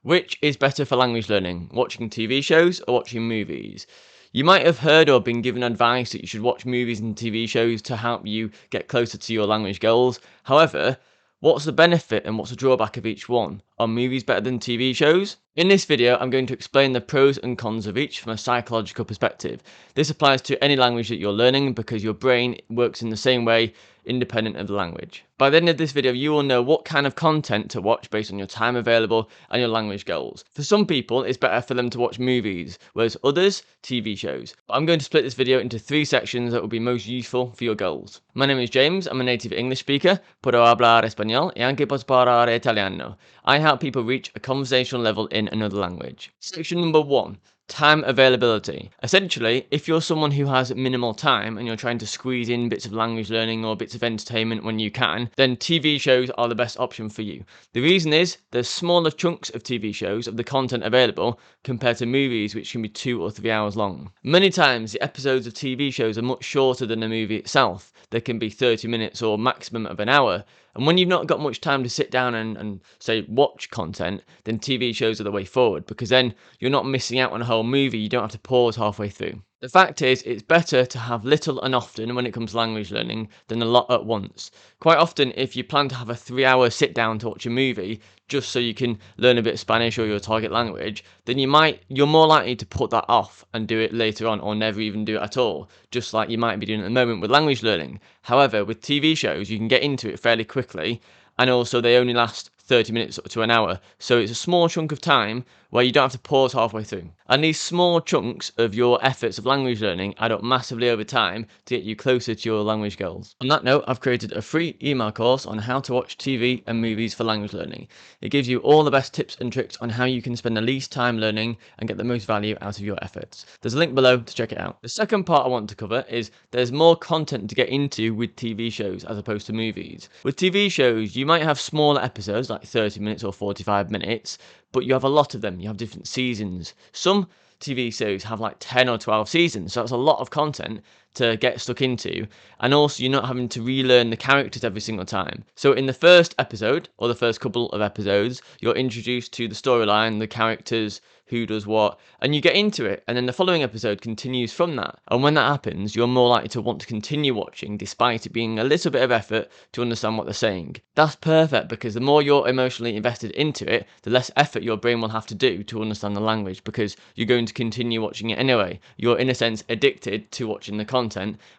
Which is better for language learning, watching TV shows or watching movies? You might have heard or been given advice that you should watch movies and TV shows to help you get closer to your language goals. However, what's the benefit and what's the drawback of each one? Are movies better than TV shows? In this video, I'm going to explain the pros and cons of each from a psychological perspective. This applies to any language that you're learning because your brain works in the same way independent of the language. By the end of this video, you will know what kind of content to watch based on your time available and your language goals. For some people, it's better for them to watch movies, whereas others, TV shows. But I'm going to split this video into 3 sections that will be most useful for your goals. My name is James, I'm a native English speaker, puedo hablar español y anche posso parlare italiano. I help people reach a conversational level in another language. Section number 1. Time availability. Essentially, if you're someone who has minimal time and you're trying to squeeze in bits of language learning or bits of entertainment when you can, then TV shows are the best option for you. The reason is there's smaller chunks of TV shows of the content available compared to movies which can be 2 or 3 hours long. Many times the episodes of TV shows are much shorter than the movie itself. They can be 30 minutes or maximum of an hour. And when you've not got much time to sit down and say watch content, then TV shows are the way forward, because then you're not missing out on a whole movie. You don't have to pause halfway through. The fact is, it's better to have little and often when it comes to language learning than a lot at once. Quite often, if you plan to have a 3-hour sit down to watch a movie just so you can learn a bit of Spanish or your target language, then you're more likely to put that off and do it later on or never even do it at all, just like you might be doing at the moment with language learning. However, with TV shows, you can get into it fairly quickly, and also they only last 30 minutes to an hour, so it's a small chunk of time where you don't have to pause halfway through. And these small chunks of your efforts of language learning add up massively over time to get you closer to your language goals. On that note, I've created a free email course on how to watch TV and movies for language learning. It gives you all the best tips and tricks on how you can spend the least time learning and get the most value out of your efforts. There's a link below to check it out. The second part I want to cover is there's more content to get into with TV shows as opposed to movies. With TV shows, you might have smaller episodes like 30 minutes or 45 minutes, but you have a lot of them. You have different seasons. Some TV shows have like 10 or 12 seasons, so that's a lot of content to get stuck into, and also you're not having to relearn the characters every single time. So in the first episode, or the first couple of episodes, you're introduced to the storyline, the characters, who does what, and you get into it, and then the following episode continues from that. And when that happens, you're more likely to want to continue watching despite it being a little bit of effort to understand what they're saying. That's perfect, because the more you're emotionally invested into it, the less effort your brain will have to do to understand the language, because you're going to continue watching it anyway. You're in a sense addicted to watching the content,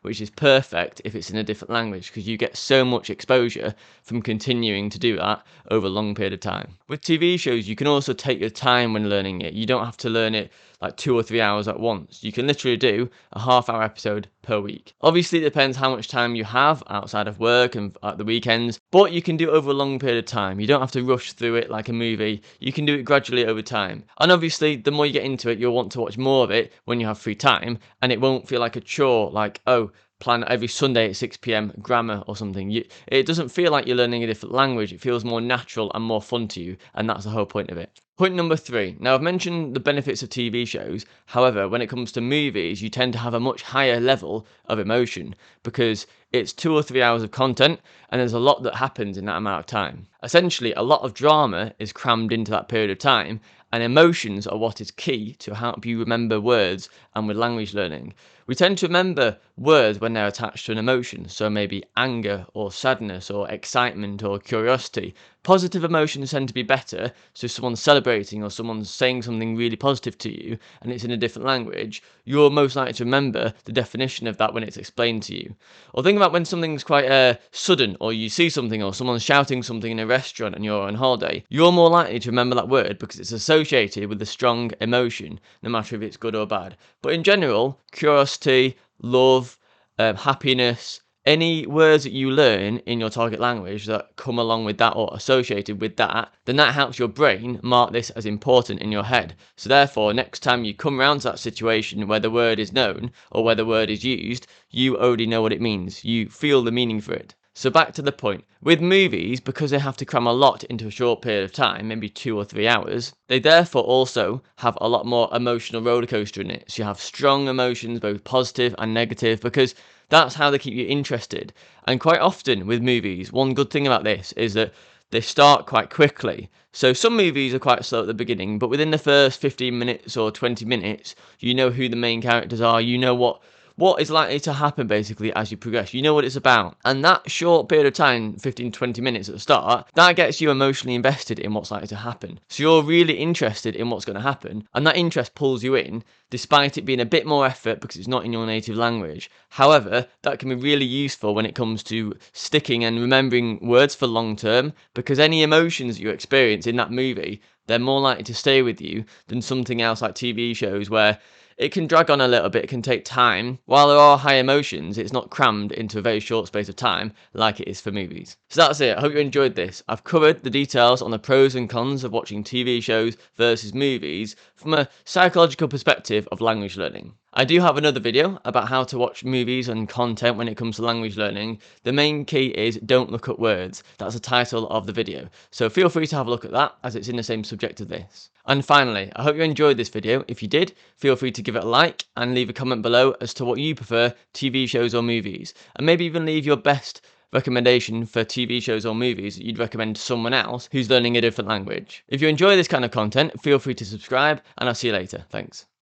which is perfect if it's in a different language, because you get so much exposure from continuing to do that over a long period of time. With TV shows, you can also take your time when learning it. You don't have to learn it like 2 or 3 hours at once. You can literally do a half-hour episode per week. Obviously, it depends how much time you have outside of work and at the weekends, but you can do it over a long period of time. You don't have to rush through it like a movie. You can do it gradually over time. And obviously, the more you get into it, you'll want to watch more of it when you have free time, and it won't feel like a chore, like, oh, plan every Sunday at 6 p.m. grammar or something. It doesn't feel like you're learning a different language. It feels more natural and more fun to you, and that's the whole point of it. Point number 3. Now, I've mentioned the benefits of TV shows. However, when it comes to movies, you tend to have a much higher level of emotion because it's 2 or 3 hours of content, and there's a lot that happens in that amount of time. Essentially, a lot of drama is crammed into that period of time, and emotions are what is key to help you remember words and with language learning. We tend to remember words when they're attached to an emotion, so maybe anger or sadness or excitement or curiosity. Positive emotions tend to be better, so if someone's celebrating or someone's saying something really positive to you and it's in a different language, you're most likely to remember the definition of that when it's explained to you. Or think about when something's quite sudden, or you see something or someone's shouting something in a restaurant and you're on holiday, you're more likely to remember that word because it's associated with a strong emotion, no matter if it's good or bad. But in general, curiosity, love, happiness, any words that you learn in your target language that come along with that or associated with that, then that helps your brain mark this as important in your head. So therefore, next time you come around to that situation where the word is known or where the word is used, you already know what it means. You feel the meaning for it. So back to the point. With movies, because they have to cram a lot into a short period of time, maybe 2 or 3 hours, they therefore also have a lot more emotional roller coaster in it. So you have strong emotions, both positive and negative, because that's how they keep you interested. And quite often with movies, one good thing about this is that they start quite quickly. So some movies are quite slow at the beginning, but within the first 15 minutes or 20 minutes, you know who the main characters are, you know what is likely to happen basically as you progress. You know what it's about. And that short period of time, 15 20 minutes at the start, that gets you emotionally invested in what's likely to happen. So you're really interested in what's going to happen, and that interest pulls you in despite it being a bit more effort because it's not in your native language. However, that can be really useful when it comes to sticking and remembering words for long term, because any emotions you experience in that movie, they're more likely to stay with you than something else like TV shows where it can drag on a little bit, it can take time. While there are high emotions, it's not crammed into a very short space of time like it is for movies. So that's it. I hope you enjoyed this. I've covered the details on the pros and cons of watching TV shows versus movies from a psychological perspective of language learning. I do have another video about how to watch movies and content when it comes to language learning. The main key is don't look at words. That's the title of the video. So feel free to have a look at that as it's in the same subject of this. And finally, I hope you enjoyed this video. If you did, feel free to give it a like and leave a comment below as to what you prefer, TV shows or movies. And maybe even leave your best recommendation for TV shows or movies that you'd recommend to someone else who's learning a different language. If you enjoy this kind of content, feel free to subscribe and I'll see you later. Thanks.